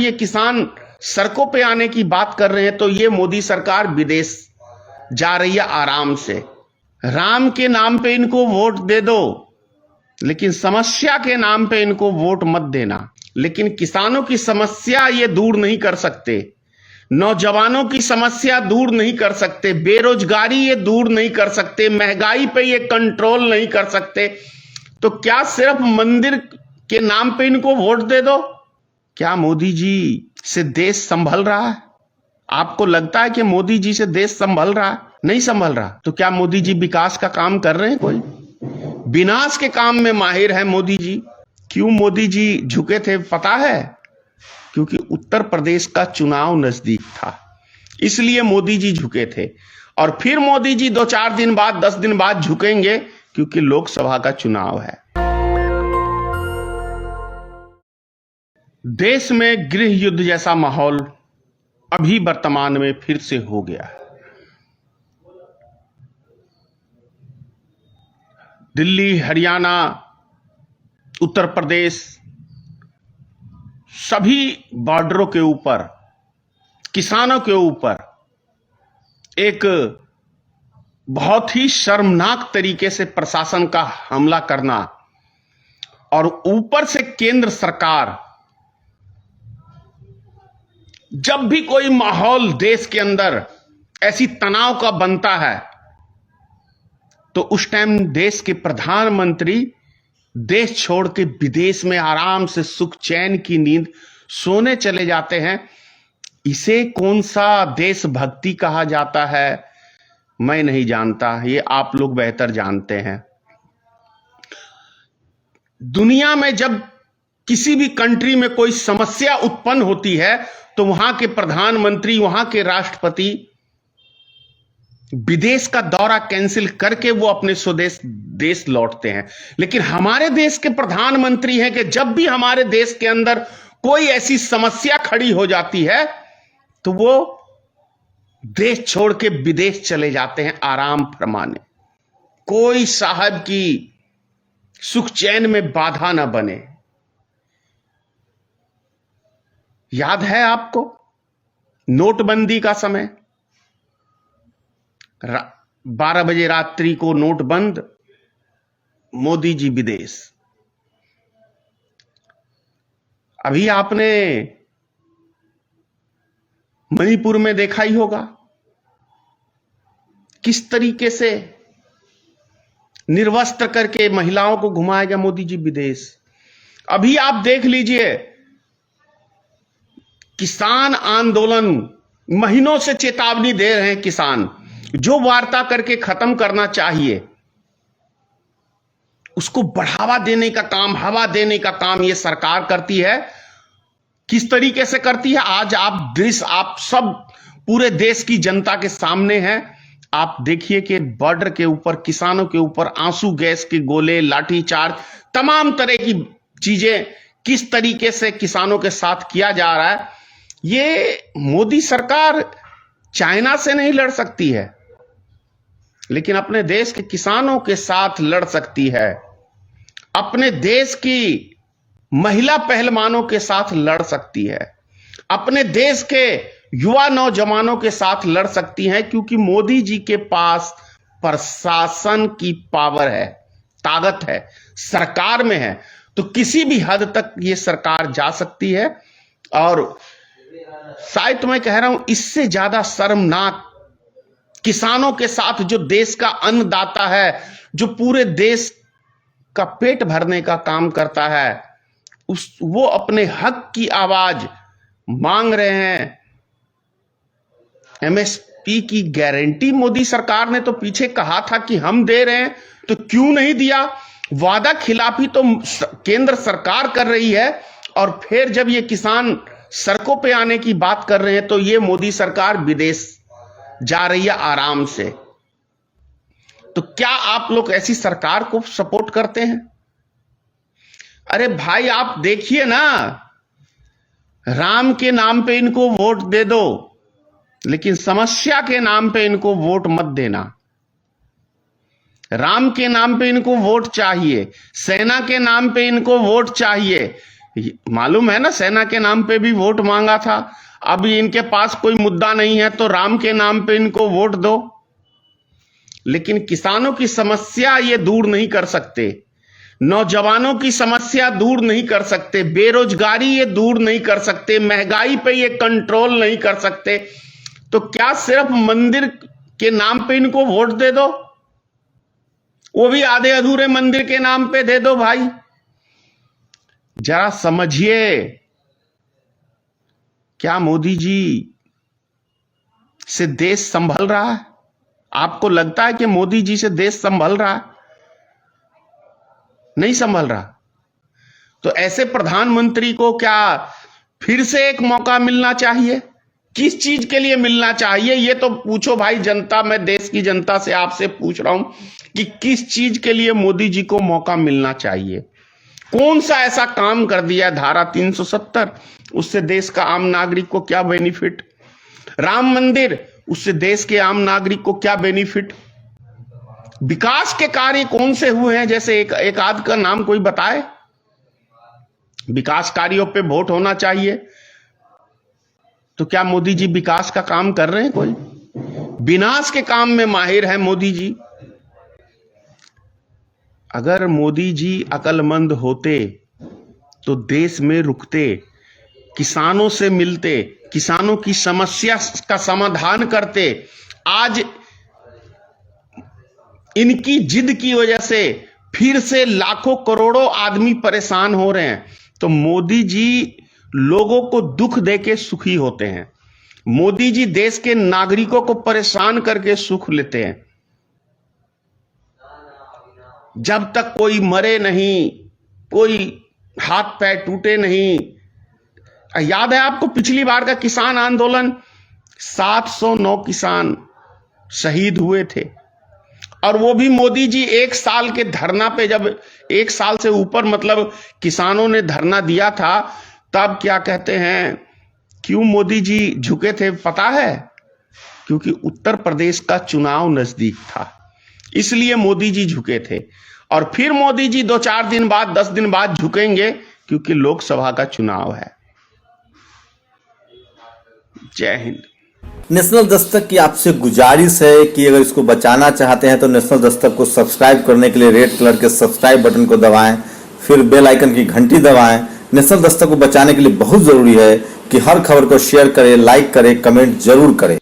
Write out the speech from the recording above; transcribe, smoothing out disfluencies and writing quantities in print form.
ये किसान सड़कों पे आने की बात कर रहे हैं तो ये मोदी सरकार विदेश जा रही है आराम से। राम के नाम पे इनको वोट दे दो, लेकिन समस्या के नाम पे इनको वोट मत देना। लेकिन किसानों की समस्या ये दूर नहीं कर सकते, नौजवानों की समस्या दूर नहीं कर सकते, बेरोजगारी ये दूर नहीं कर सकते, महंगाई पे ये कंट्रोल नहीं कर सकते। तो क्या सिर्फ मंदिर के नाम पे इनको वोट दे दो? क्या मोदी जी से देश संभल रहा है? आपको लगता है कि मोदी जी से देश संभल रहा है? नहीं संभल रहा। तो क्या मोदी जी विकास का काम कर रहे हैं? कोई विनाश के काम में माहिर है मोदी जी। क्यों मोदी जी झुके थे पता है? क्योंकि उत्तर प्रदेश का चुनाव नजदीक था, इसलिए मोदी जी झुके थे। और फिर मोदी जी 2-4 दिन बाद 10 दिन बाद झुकेंगे, क्योंकि लोकसभा का चुनाव है। देश में गृह युद्ध जैसा माहौल अभी वर्तमान में फिर से हो गया है। दिल्ली, हरियाणा, उत्तर प्रदेश, सभी बॉर्डरों के ऊपर किसानों के ऊपर एक बहुत ही शर्मनाक तरीके से प्रशासन का हमला करना, और ऊपर से केंद्र सरकार जब भी कोई माहौल देश के अंदर ऐसी तनाव का बनता है तो उस टाइम देश के प्रधानमंत्री देश छोड़ के विदेश में आराम से सुख चैन की नींद सोने चले जाते हैं। इसे कौन सा देशभक्ति कहा जाता है मैं नहीं जानता, ये आप लोग बेहतर जानते हैं। दुनिया में जब किसी भी कंट्री में कोई समस्या उत्पन्न होती है तो वहां के प्रधानमंत्री, वहां के राष्ट्रपति विदेश का दौरा कैंसिल करके वो अपने स्वदेश देश लौटते हैं। लेकिन हमारे देश के प्रधानमंत्री हैं कि जब भी हमारे देश के अंदर कोई ऐसी समस्या खड़ी हो जाती है तो वो देश छोड़ के विदेश चले जाते हैं आराम फरमाने। कोई साहब की सुख चैन में बाधा ना बने। याद है आपको नोटबंदी का समय? 12 बजे रात्रि को नोट बंद, मोदी जी विदेश। अभी आपने मणिपुर में देखा ही होगा किस तरीके से निर्वस्त्र करके महिलाओं को घुमाया गया मोदी जी विदेश। अभी आप देख लीजिए किसान आंदोलन, महीनों से चेतावनी दे रहे हैं किसान, जो वार्ता करके खत्म करना चाहिए उसको बढ़ावा देने का काम, हवा देने का काम ये सरकार करती है। किस तरीके से करती है आज आप सब पूरे देश की जनता के सामने हैं। आप देखिए कि बॉर्डर के ऊपर किसानों के ऊपर आंसू गैस के गोले, लाठीचार्ज, तमाम तरह की चीजें किस तरीके से किसानों के साथ किया जा रहा है। ये मोदी सरकार चाइना से नहीं लड़ सकती है, लेकिन अपने देश के किसानों के साथ लड़ सकती है। अपने देश की महिला पहलवानों के साथ लड़ सकती है, अपने देश के युवा नौजवानों के साथ लड़ सकती है, क्योंकि मोदी जी के पास प्रशासन की पावर है, ताकत है, सरकार में है। तो किसी भी हद तक ये सरकार जा सकती है। और शायद तो मैं कह रहा हूं इससे ज्यादा शर्मनाक किसानों के साथ जो देश का अन्नदाता है, जो पूरे देश का पेट भरने का काम करता है, वो अपने हक की आवाज मांग रहे हैं। एमएसपी की गारंटी मोदी सरकार ने तो पीछे कहा था कि हम दे रहे हैं, तो क्यों नहीं दिया? वादा खिलाफी तो केंद्र सरकार कर रही है, और फिर जब ये किसान सड़कों पे आने की बात कर रहे हैं तो ये मोदी सरकार विदेश जा रही है आराम से। तो क्या आप लोग ऐसी सरकार को सपोर्ट करते हैं? अरे भाई आप देखिए ना, राम के नाम पे इनको वोट दे दो, लेकिन समस्या के नाम पे इनको वोट मत देना। राम के नाम पे इनको वोट चाहिए, सेना के नाम पे इनको वोट चाहिए, मालूम है ना, सेना के नाम पे भी वोट मांगा था। अभी इनके पास कोई मुद्दा नहीं है तो राम के नाम पे इनको वोट दो। लेकिन किसानों की समस्या ये दूर नहीं कर सकते, नौजवानों की समस्या दूर नहीं कर सकते, बेरोजगारी ये दूर नहीं कर सकते, महंगाई पे ये कंट्रोल नहीं कर सकते, तो क्या सिर्फ मंदिर के नाम पे इनको वोट दे दो? वो भी आधे अधूरे मंदिर के नाम पे दे दो भाई। जरा समझिए, क्या मोदी जी से देश संभल रहा है? आपको लगता है कि मोदी जी से देश संभल रहा है? नहीं संभल रहा। तो ऐसे प्रधानमंत्री को क्या फिर से एक मौका मिलना चाहिए? किस चीज के लिए मिलना चाहिए ये तो पूछो भाई जनता। मैं देश की जनता से आपसे पूछ रहा हूं कि किस चीज के लिए मोदी जी को मौका मिलना चाहिए? कौन सा ऐसा काम कर दिया धारा 370, उससे देश का आम नागरिक को क्या बेनिफिट? राम मंदिर, उससे देश के आम नागरिक को क्या बेनिफिट? विकास के कार्य कौन से हुए हैं? जैसे एक आध का नाम कोई बताए। विकास कार्यों पे वोट होना चाहिए, तो क्या मोदी जी विकास का काम कर रहे हैं? कोई विनाश के काम में माहिर है मोदी जी। अगर मोदी जी अक्लमंद होते तो देश में रुकते, किसानों से मिलते, किसानों की समस्या का समाधान करते। आज इनकी जिद की वजह से फिर से लाखों करोड़ों आदमी परेशान हो रहे हैं। तो मोदी जी लोगों को दुख देके सुखी होते हैं। मोदी जी देश के नागरिकों को परेशान करके सुख लेते हैं। जब तक कोई मरे नहीं, कोई हाथ पैर टूटे नहीं। याद है आपको पिछली बार का किसान आंदोलन? 709 किसान शहीद हुए थे, और वो भी मोदी जी 1 साल के धरना पे, जब 1 साल से ऊपर मतलब किसानों ने धरना दिया था, तब क्या कहते हैं, क्यों मोदी जी झुके थे पता है? क्योंकि उत्तर प्रदेश का चुनाव नजदीक था, इसलिए मोदी जी झुके थे। और फिर मोदी जी 2-4 दिन बाद, 10 दिन बाद झुकेंगे, क्योंकि लोकसभा का चुनाव है। जय हिंद। नेशनल दस्तक की आपसे गुजारिश है कि अगर इसको बचाना चाहते हैं तो नेशनल दस्तक को सब्सक्राइब करने के लिए रेड कलर के सब्सक्राइब बटन को दबाएं, फिर बेल आइकन की घंटी दबाएं। नेशनल दस्तक को बचाने के लिए बहुत जरूरी है कि हर खबर को शेयर करें, लाइक करें, कमेंट जरूर करें।